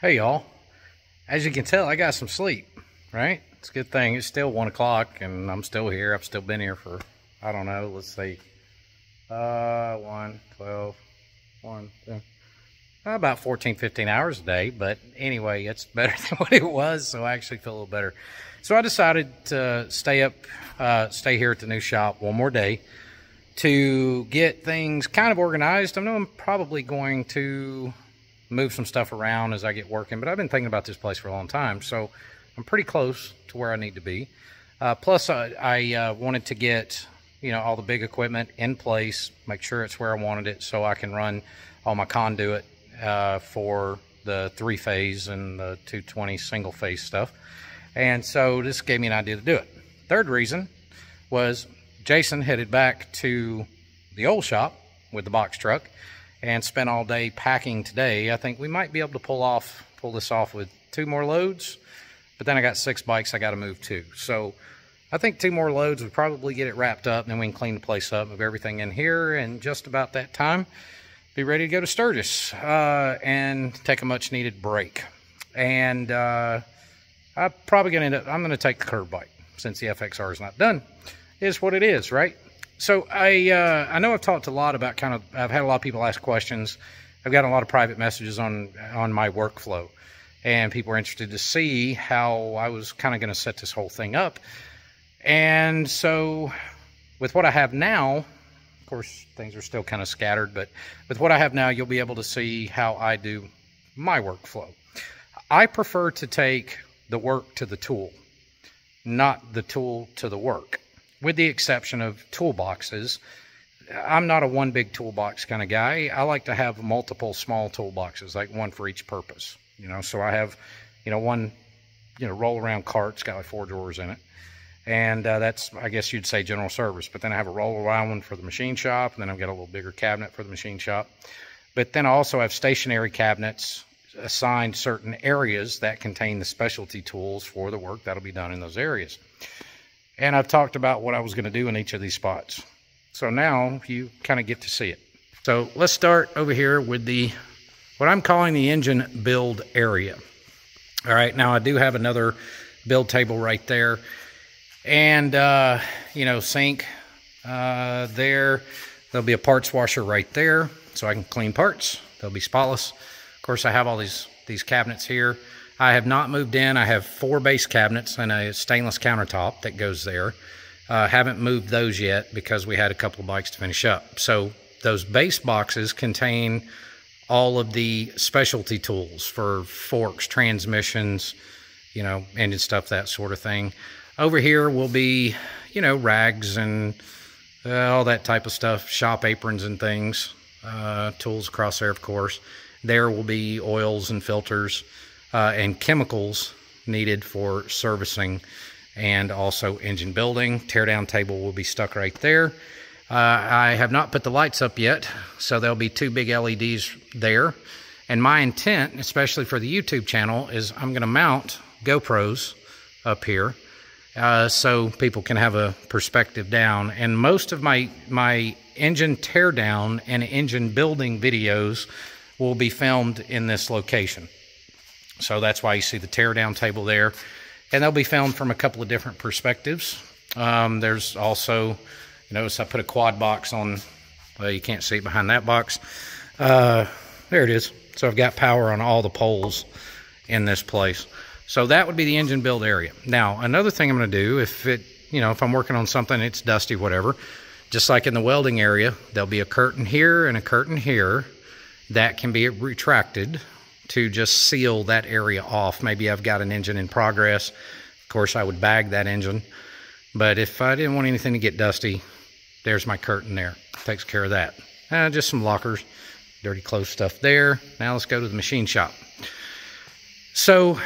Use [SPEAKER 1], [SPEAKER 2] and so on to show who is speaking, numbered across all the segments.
[SPEAKER 1] Hey y'all, as you can tell, I got some sleep, right? It's a good thing. It's still 1 o'clock and I'm still here. I've still been here for, I don't know, let's see, 1, 12, 1, 2, about 14, 15 hours a day. But anyway, it's better than what it was, so I actually feel a little better. So I decided to stay here at the new shop one more day to get things kind of organized. I know I'm probably going to move some stuff around as I get working, but I've been thinking about this place for a long time, so I'm pretty close to where I need to be. Plus, I wanted to get, all the big equipment in place, make sure it's where I wanted it, so I can run all my conduit for the 3-phase and the 220 single-phase stuff. And so this gave me an idea to do it. Third reason was Jason headed back to the old shop with the box truck and spent all day packing today. I think we might be able to pull this off with 2 more loads, but then I got 6 bikes I got to move too. So I think 2 more loads would probably get it wrapped up, and then we can clean the place up, move everything in here, and just about that time, be ready to go to Sturgis and take a much needed break. And I'm probably going to I'm going to take the curb bike since the FXR is not done. It is what it is, right? So I know I've talked a lot about I've had a lot of people ask questions. I've gotten a lot of private messages on my workflow, and people are interested to see how I was kind of going to set this whole thing up. And so with what I have now, of course, things are still kind of scattered, but with what I have now, you'll be able to see how I do my workflow. I prefer to take the work to the tool, not the tool to the work. With the exception of toolboxes. I'm not a one big toolbox kind of guy. I like to have multiple small toolboxes, like one for each purpose. So I have, one, roll around cart. It's got like 4 drawers in it. And that's, I guess you'd say, general service. But then I have a roll around one for the machine shop. And then I've got a little bigger cabinet for the machine shop. But then I also have stationary cabinets assigned certain areas that contain the specialty tools for the work that'll be done in those areas. And I've talked about what I was going to do in each of these spots. So now you kind of get to see it. So let's start over here with what I'm calling the engine build area. All right, now I do have another build table right there. And, sink there. There'll be a parts washer right there so I can clean parts. They'll be spotless. Of course, I have all these cabinets here. I have not moved in. I have 4 base cabinets and a stainless countertop that goes there. Haven't moved those yet because we had a couple of bikes to finish up. So those base boxes contain all of the specialty tools for forks, transmissions, engine stuff, that sort of thing. Over here will be, rags and all that type of stuff, shop aprons and things, tools across there, of course. There will be oils and filters. And chemicals needed for servicing and also engine building. Teardown table will be stuck right there. I have not put the lights up yet, so there'll be 2 big LEDs there. And my intent, especially for the YouTube channel, is I'm going to mount GoPros up here so people can have a perspective down. And most of my engine teardown and engine building videos will be filmed in this location. So that's why you see the teardown table there. And they'll be filmed from a couple of different perspectives. There's also, notice I put a quad box on, well, you can't see it behind that box. There it is. So I've got power on all the poles in this place. So that would be the engine build area. Now, another thing I'm going to do, if I'm working on something, it's dusty, whatever, just like in the welding area, there'll be a curtain here and a curtain here that can be retracted to just seal that area off. Maybe I've got an engine in progress. Of course, I would bag that engine. But if I didn't want anything to get dusty, there's my curtain there. Takes care of that. Just some lockers, dirty clothes stuff there. Now let's go to the machine shop. So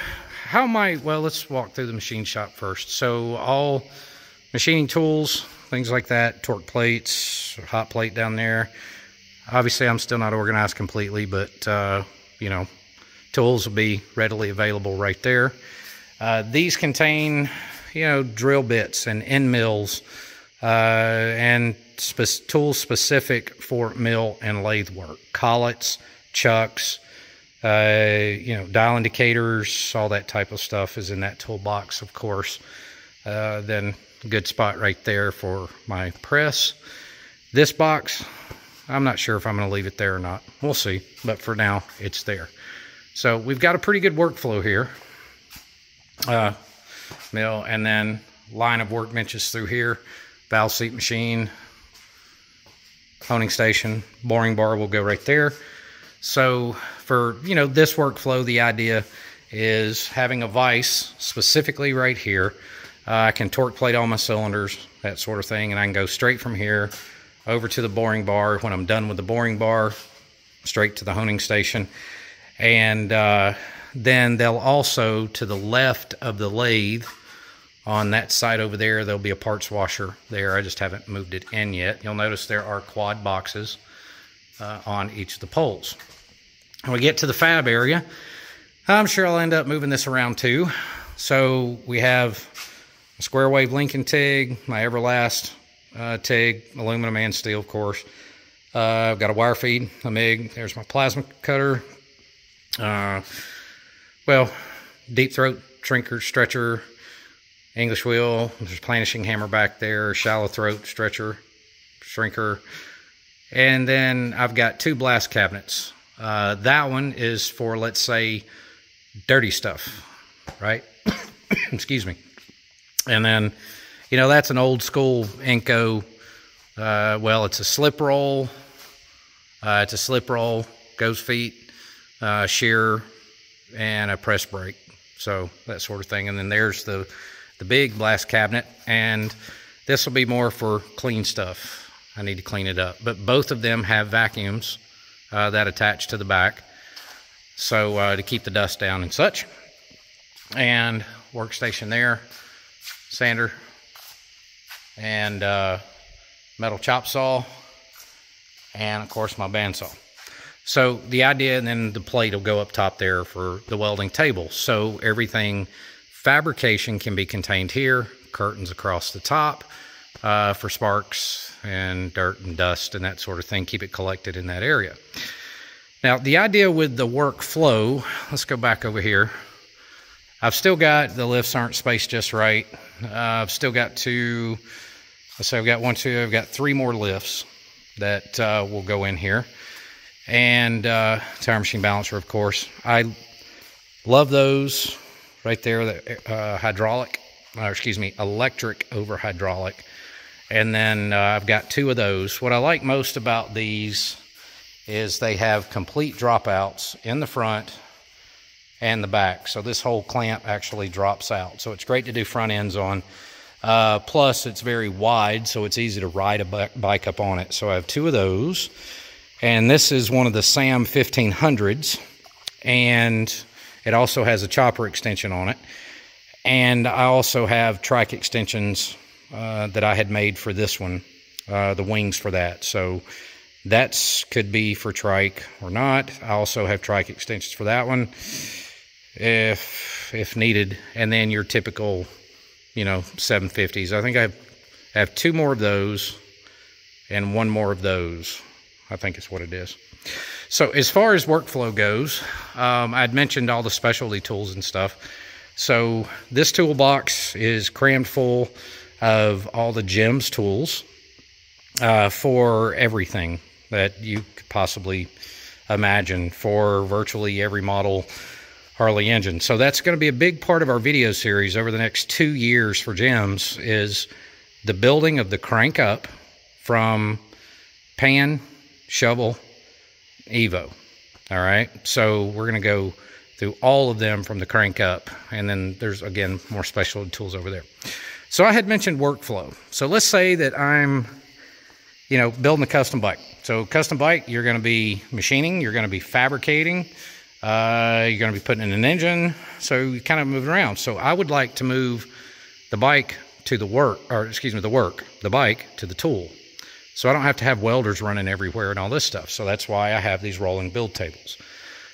[SPEAKER 1] well, let's walk through the machine shop first. So all machining tools, things like that, torque plates, hot plate down there. Obviously, I'm still not organized completely, but, tools will be readily available right there. These contain, drill bits and end mills and tools specific for mill and lathe work. Collets, chucks, You know, dial indicators, all that type of stuff is in that toolbox, of course. Then a good spot right there for my press. This box, I'm not sure if I'm going to leave it there or not. We'll see, but for now, it's there. So we've got a pretty good workflow here. Mill, and then line of workbenches through here, valve seat machine, honing station, boring bar will go right there. So for, you know, this workflow, the idea is having a vise specifically right here. I can torque plate all my cylinders, that sort of thing, and I can go straight from here over to the boring bar. When I'm done with the boring bar, straight to the honing station. And then they'll also, to the left of the lathe, on that side over there, there'll be a parts washer there. I just haven't moved it in yet. You'll notice there are quad boxes on each of the poles. When we get to the fab area, I'm sure I'll end up moving this around too. So we have a square wave Lincoln TIG, my Everlast TIG, aluminum and steel, of course. I've got a wire feed, a MIG. There's my plasma cutter. Well, deep throat shrinker, stretcher, English wheel. There's a planishing hammer back there, shallow throat stretcher, shrinker. And then I've got 2 blast cabinets. That one is for, let's say, dirty stuff, right? Excuse me. And then, you know, that's an old school Inco. Well, it's a slip roll. It's a slip roll, ghost feet, shear, and a press brake. So that sort of thing. And then there's the big blast cabinet, and this will be more for clean stuff. I need to clean it up. But both of them have vacuums that attach to the back, so to keep the dust down and such. And workstation there, sander, and metal chop saw, and of course my bandsaw. So the idea, and then the plate will go up top there for the welding table. So everything fabrication can be contained here, curtains across the top for sparks and dirt and dust and that sort of thing. Keep it collected in that area. Now the idea with the workflow, let's go back over here. I've still got, the lifts aren't spaced just right. I've still got 2, let's say I've got 1, 2, I've got 3 more lifts that will go in here. And tire machine balancer, of course. I love those right there, the hydraulic, or excuse me, electric over hydraulic. And then I've got 2 of those. What I like most about these is they have complete dropouts in the front and the back. So this whole clamp actually drops out. So it's great to do front ends on. Plus it's very wide, so it's easy to ride a bike up on it. So I have 2 of those. And this is one of the Sam 1500s, and it also has a chopper extension on it. And I also have trike extensions that I had made for this one, the wings for that. So that could be for trike or not. I also have trike extensions for that one if needed. And then your typical, you know, 750s. I think I have 2 more of those and 1 more of those. I think it's what it is. So as far as workflow goes, I'd mentioned all the specialty tools and stuff. So this toolbox is crammed full of all the GEMS tools for everything that you could possibly imagine for virtually every model Harley engine. So that's going to be a big part of our video series over the next 2 years for GEMS, is the building of the crank up from pan, shovel, Evo. All right, so we're going to go through all of them from the crank up, and then there's, again, more special tools over there. So I had mentioned workflow. So let's say that I'm, you know, building a custom bike. So custom bike, you're going to be machining, you're going to be fabricating, you're going to be putting in an engine, so you kind of move around. So I would like to move the bike to the work, or excuse me, the bike to the tool. So I don't have to have welders running everywhere and all this stuff. So that's why I have these rolling build tables.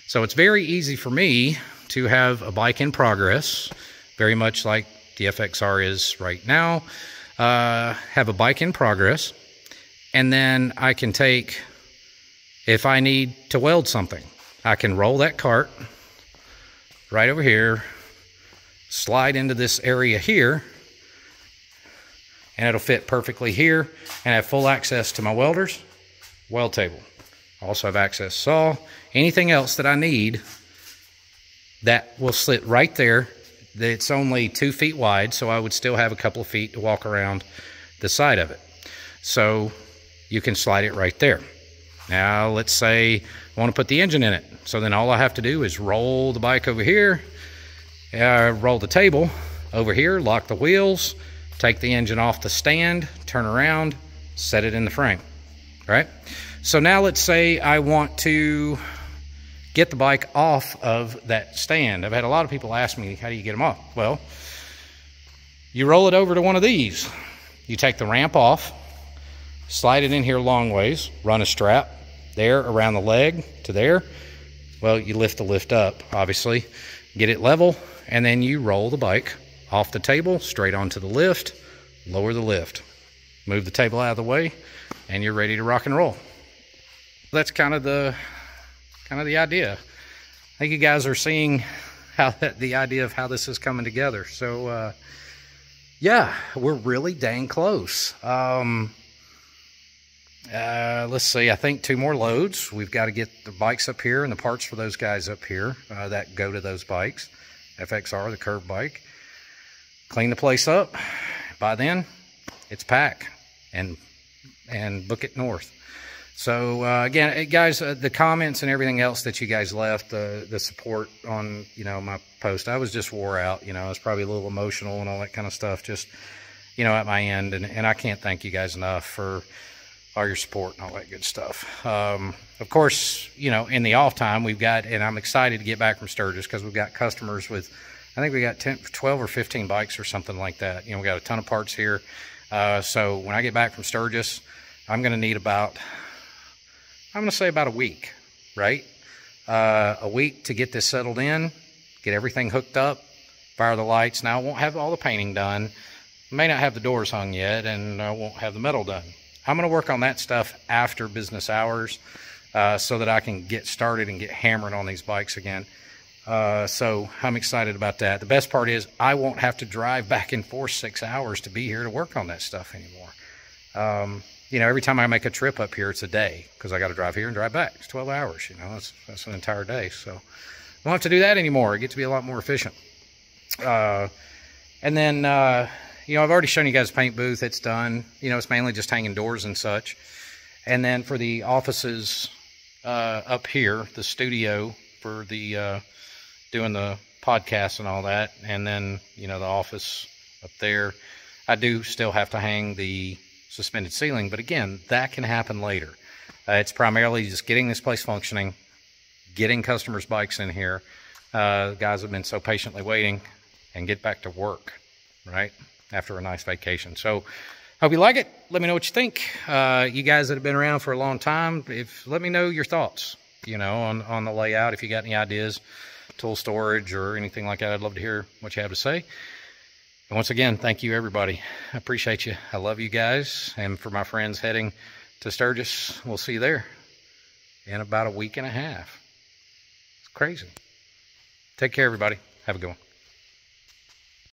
[SPEAKER 1] So it's very easy for me to have a bike in progress, very much like the FXR is right now. Have a bike in progress, and then I can take, if I need to weld something, I can roll that cart right over here, slide into this area here, and it'll fit perfectly here, and have full access to my welders, weld table. Also have access to saw, anything else that I need that will sit right there. It's only 2 feet wide, so I would still have a couple of feet to walk around the side of it. So you can slide it right there. Now let's say I want to put the engine in it. So then all I have to do is roll the bike over here, roll the table over here, lock the wheels, take the engine off the stand, turn around, set it in the frame, right? So now let's say I want to get the bike off of that stand. I've had a lot of people ask me, how do you get them off? Well, you roll it over to one of these. You take the ramp off, slide it in here long ways, run a strap there around the leg to there. Well, you lift the lift up, obviously, get it level, and then you roll the bike off the table, straight onto the lift, lower the lift, move the table out of the way, and you're ready to rock and roll. That's kind of the idea. I think you guys are seeing how the idea of how this is coming together. So yeah, we're really dang close. Let's see, I think 2 more loads. We've got to get the bikes up here and the parts for those guys up here that go to those bikes. FXR, the curved bike. Clean the place up. By then, it's pack and book it north. So again, guys, the comments and everything else that you guys left, the support on, you know, my post, I was just wore out. You know, I was probably a little emotional and all that kind of stuff, just, you know, at my end. And I can't thank you guys enough for all your support and all that good stuff. Of course, you know, in the off time we've got, and I'm excited to get back from Sturgis because we've got customers with, I think we got 12 or 15 bikes or something like that. You know, we got a ton of parts here. So when I get back from Sturgis, I'm going to need about, I'm going to say about a week, right? A week to get this settled in, get everything hooked up, fire the lights. Now I won't have all the painting done. May not have the doors hung yet, and I won't have the metal done. I'm going to work on that stuff after business hours so that I can get started and get hammered on these bikes again. So I'm excited about that. The best part is I won't have to drive back and forth 6 hours to be here to work on that stuff anymore. You know, every time I make a trip up here, it's a day because I got to drive here and drive back. It's 12 hours, you know, that's an entire day. So I won't have to do that anymore. I get to be a lot more efficient. And then, you know, I've already shown you guys the paint booth. It's done. You know, it's mainly just hanging doors and such. And then for the offices up here, the studio for the doing the podcast and all that, and then, you know, the office up there, I do still have to hang the suspended ceiling, but again, that can happen later. It's primarily just getting this place functioning, getting customers' bikes in here. Guys have been so patiently waiting, and get back to work, right, after a nice vacation. So hope you like it. Let me know what you think. You guys that have been around for a long time, let me know your thoughts, you know, on the layout. If you got any ideas, tool storage or anything like that, I'd love to hear what you have to say. And once again, thank you, everybody. I appreciate you. I love you guys. And for my friends heading to Sturgis, we'll see you there in about a week and a half. It's crazy. Take care, everybody. Have a good one.